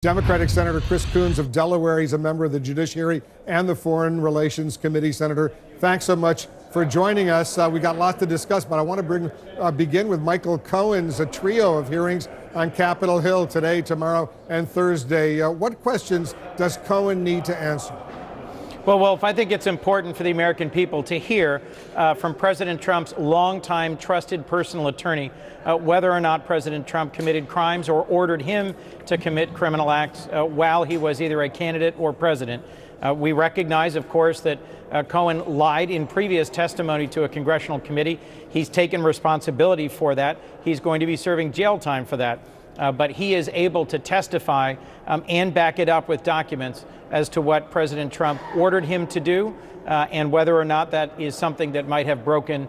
Democratic Senator Chris Coons of Delaware. He's a member of the Judiciary and the Foreign Relations Committee. Senator, thanks so much for joining us. We got a lot to discuss, but I want to begin with Michael Cohen's a trio of hearings on Capitol Hill today, tomorrow, and Thursday. What questions does Cohen need to answer? Well, Wolf, I think it's important for the American people to hear from President Trump's longtime trusted personal attorney whether or not President Trump committed crimes or ordered him to commit criminal acts while he was either a candidate or president. We recognize, of course, that Cohen lied in previous testimony to a congressional committee. He's taken responsibility for that. He's going to be serving jail time for that. But he is able to testify and back it up with documents as to what President Trump ordered him to do and whether or not that is something that might have broken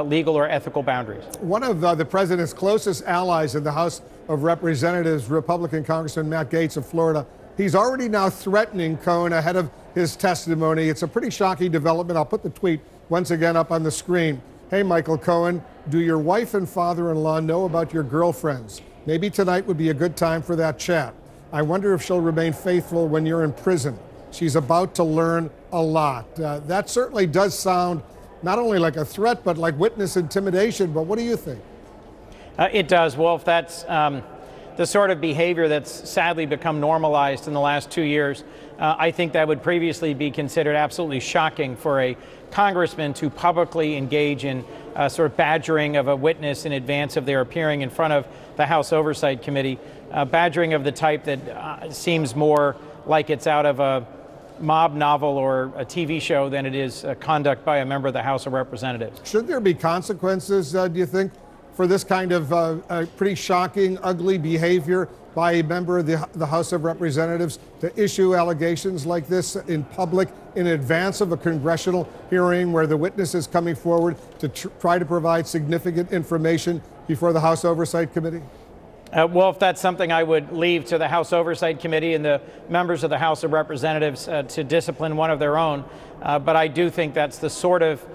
legal or ethical boundaries. One of the president's closest allies in the House of Representatives, Republican Congressman Matt Gaetz of Florida, he's already now threatening Cohen ahead of his testimony. It's a pretty shocking development. I'll put the tweet once again up on the screen. Hey, Michael Cohen, do your wife and father-in-law know about your girlfriends? Maybe tonight would be a good time for that chat. I wonder if she'll remain faithful when you're in prison. She's about to learn a lot. That certainly does sound not only like a threat, but like witness intimidation. But what do you think? It does, Wolf. That's the sort of behavior that's sadly become normalized in the last 2 years. I think that would previously be considered absolutely shocking for a congressman to publicly engage in sort of badgering of a witness in advance of their appearing in front of the House Oversight Committee, badgering of the type that seems more like it's out of a mob novel or a TV show than it is conduct by a member of the House of Representatives. Should there be consequences, do you think, for this kind of pretty shocking, ugly behavior by a member of the House of Representatives to issue allegations like this in public in advance of a congressional hearing where the witness is coming forward to try to provide significant information before the House Oversight Committee? Well, if that's something I would leave to the House Oversight Committee and the members of the House of Representatives to discipline one of their own. But I do think that's the sort of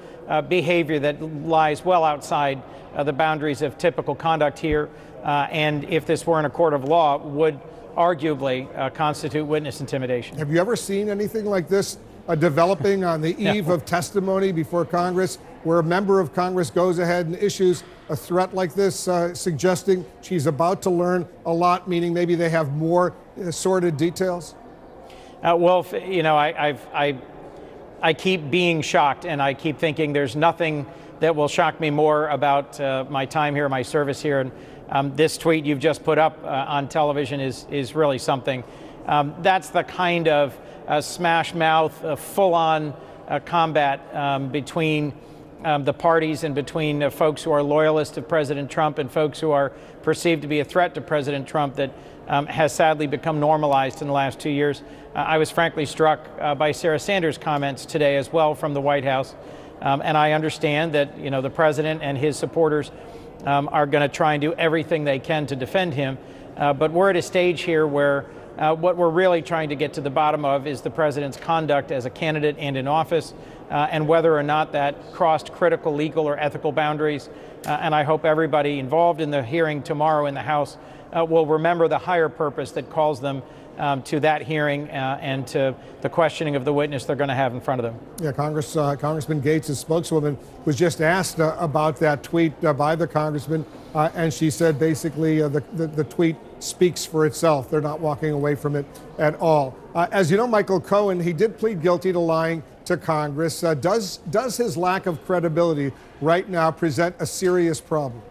behavior that lies well outside the boundaries of typical conduct here. And if this were in a court of law, would arguably constitute witness intimidation. Have you ever seen anything like this developing on the eve of testimony before Congress, where a member of Congress goes ahead and issues a threat like this, suggesting she's about to learn a lot, meaning maybe they have more sordid details? Well, you know, I keep being shocked, and I keep thinking there's nothing that will shock me more about my time here, my service here. And this tweet you've just put up on television is really something. That's the kind of smash mouth, full-on combat between the parties and between folks who are loyalists of President Trump and folks who are perceived to be a threat to President Trump that has sadly become normalized in the last 2 years. I was frankly struck by Sarah Sanders' comments today as well from the White House. And I understand that, you know, the president and his supporters are going to try and do everything they can to defend him. But we're at a stage here where what we're really trying to get to the bottom of is the president's conduct as a candidate and in office, and whether or not that crossed critical legal or ethical boundaries. And I hope everybody involved in the hearing tomorrow in the House will remember the higher purpose that calls them to that hearing and to the questioning of the witness they're going to have in front of them. Yeah, Congressman Gaetz' spokeswoman was just asked about that tweet by the congressman, and she said basically the tweet speaks for itself. They're not walking away from it at all. As you know, Michael Cohen, he did plead guilty to lying to Congress. Does his lack of credibility right now present a serious problem?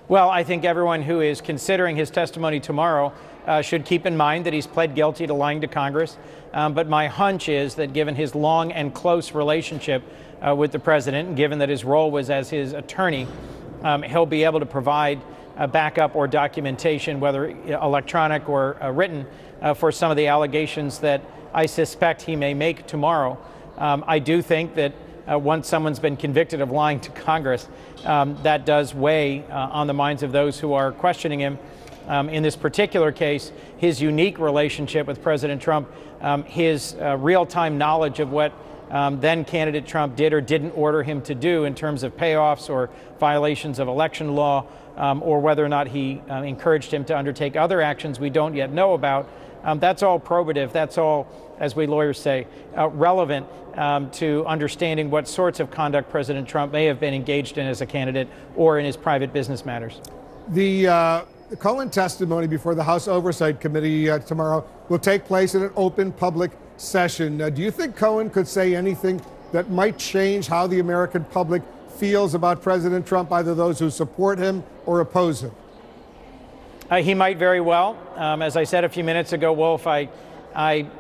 Well, I think everyone who is considering his testimony tomorrow should keep in mind that he's pled guilty to lying to Congress. But my hunch is that given his long and close relationship with the president, and given that his role was as his attorney, he'll be able to provide backup or documentation, whether electronic or written, for some of the allegations that I suspect he may make tomorrow. I do think that once someone's been convicted of lying to Congress, that does weigh on the minds of those who are questioning him. In this particular case, his unique relationship with President Trump, his real-time knowledge of what then candidate Trump did or didn't order him to do in terms of payoffs or violations of election law, or whether or not he encouraged him to undertake other actions we don't yet know about. That's all probative. That's all, as we lawyers say, relevant to understanding what sorts of conduct President Trump may have been engaged in as a candidate or in his private business matters. The Cohen testimony before the House Oversight Committee tomorrow will take place in an open public session. Do you think Cohen could say anything that might change how the American public feels about President Trump, either those who support him or oppose him? He might very well. As I said a few minutes ago, Wolf, I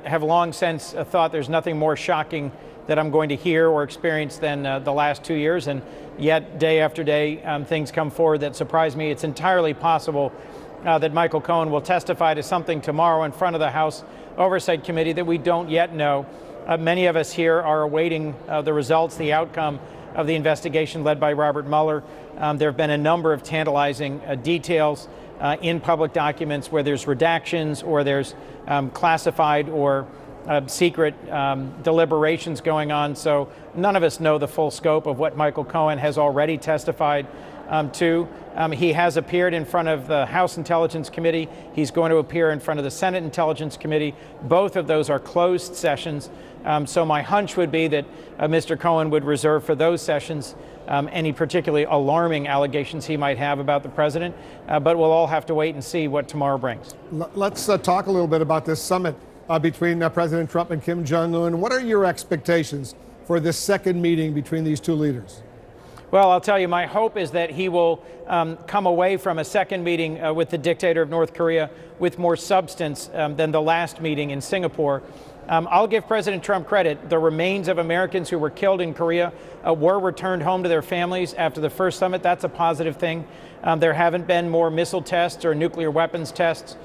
have long since thought there's nothing more shocking that I'm going to hear or experience than the last 2 years, and yet day after day things come forward that surprise me. It's entirely possible that Michael Cohen will testify to something tomorrow in front of the House Oversight Committee that we don't yet know. Many of us here are awaiting the results, the outcome of the investigation led by Robert Mueller. There have been a number of tantalizing details in public documents where there's redactions or there's classified or secret deliberations going on. So none of us know the full scope of what Michael Cohen has already testified to. He has appeared in front of the House Intelligence Committee. He's going to appear in front of the Senate Intelligence Committee. Both of those are closed sessions. So my hunch would be that Mr. Cohen would reserve for those sessions any particularly alarming allegations he might have about the president. But we'll all have to wait and see what tomorrow brings. Let's talk a little bit about this summit between President Trump and Kim Jong-un. What are your expectations for this second meeting between these two leaders? Well, I'll tell you, my hope is that he will come away from a second meeting with the dictator of North Korea with more substance than the last meeting in Singapore. I'll give President Trump credit. The remains of Americans who were killed in Korea were returned home to their families after the first summit. That's a positive thing. There haven't been more missile tests or nuclear weapons tests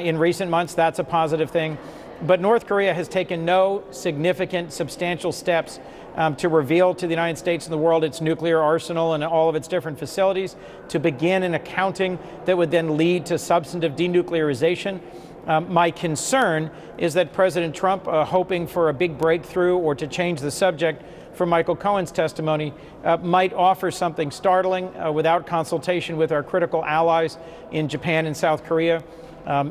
in recent months. That's a positive thing. But North Korea has taken no significant, substantial steps to reveal to the United States and the world its nuclear arsenal and all of its different facilities, to begin an accounting that would then lead to substantive denuclearization. My concern is that President Trump, hoping for a big breakthrough or to change the subject from Michael Cohen's testimony, might offer something startling without consultation with our critical allies in Japan and South Korea.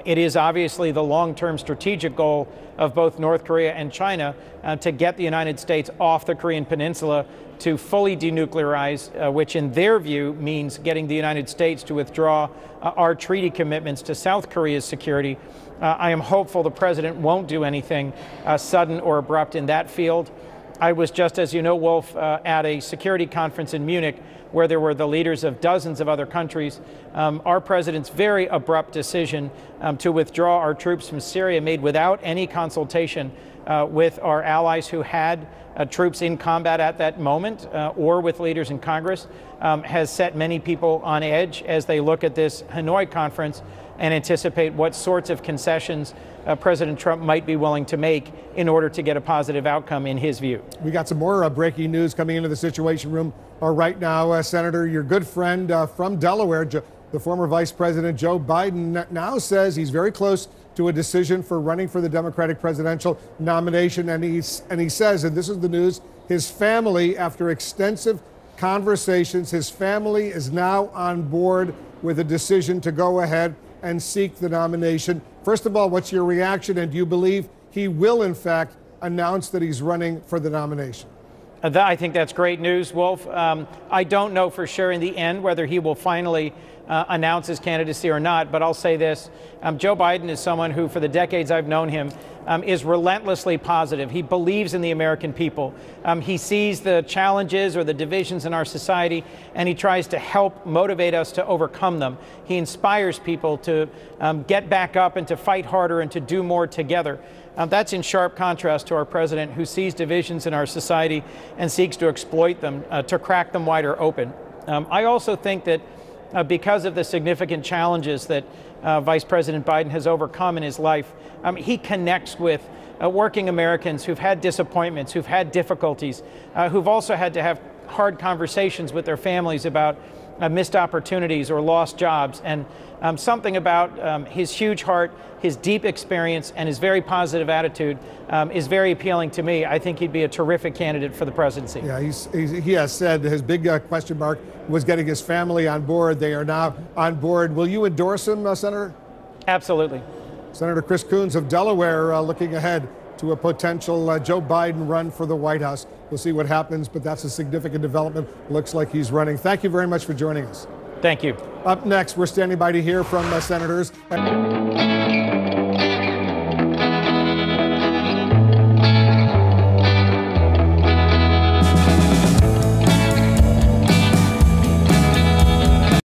It is obviously the long-term strategic goal of both North Korea and China to get the United States off the Korean Peninsula, to fully denuclearize, which in their view means getting the United States to withdraw our treaty commitments to South Korea's security. I am hopeful the president won't do anything sudden or abrupt in that field. I was just, as you know, Wolf, at a security conference in Munich where there were the leaders of dozens of other countries. Our president's very abrupt decision to withdraw our troops from Syria, made without any consultation with our allies who had troops in combat at that moment, or with leaders in Congress, has set many people on edge as they look at this Hanoi conference and anticipate what sorts of concessions President Trump might be willing to make in order to get a positive outcome in his view. We got some more breaking news coming into the Situation Room right now. Senator, your good friend from Delaware, the former Vice President Joe Biden, now says he's very close to a decision for running for the Democratic presidential nomination. And he says, and this is the news, his family, after extensive conversations, his family is now on board with a decision to go ahead and seek the nomination. First of all, what's your reaction? And do you believe he will, in fact, announce that he's running for the nomination? I think that's great news, Wolf. I don't know for sure in the end whether he will finally announce his candidacy or not, but I'll say this. Joe Biden is someone who, for the decades I've known him, is relentlessly positive. He believes in the American people. He sees the challenges or the divisions in our society, and he tries to help motivate us to overcome them. He inspires people to get back up and to fight harder and to do more together. That's in sharp contrast to our president, who sees divisions in our society and seeks to exploit them, to crack them wider open. I also think that because of the significant challenges that Vice President Biden has overcome in his life, he connects with working Americans who've had disappointments, who've had difficulties, who've also had to have hard conversations with their families about missed opportunities or lost jobs. And something about his huge heart, his deep experience, and his very positive attitude is very appealing to me. I think he'd be a terrific candidate for the presidency. Yeah, he has said his big question mark was getting his family on board. They are now on board. Will you endorse him, Senator? Absolutely. Senator Chris Coons of Delaware looking ahead to a potential Joe Biden run for the White House. We'll see what happens, but that's a significant development. Looks like he's running. Thank you very much for joining us. Thank you. Up next, we're standing by to hear from senators.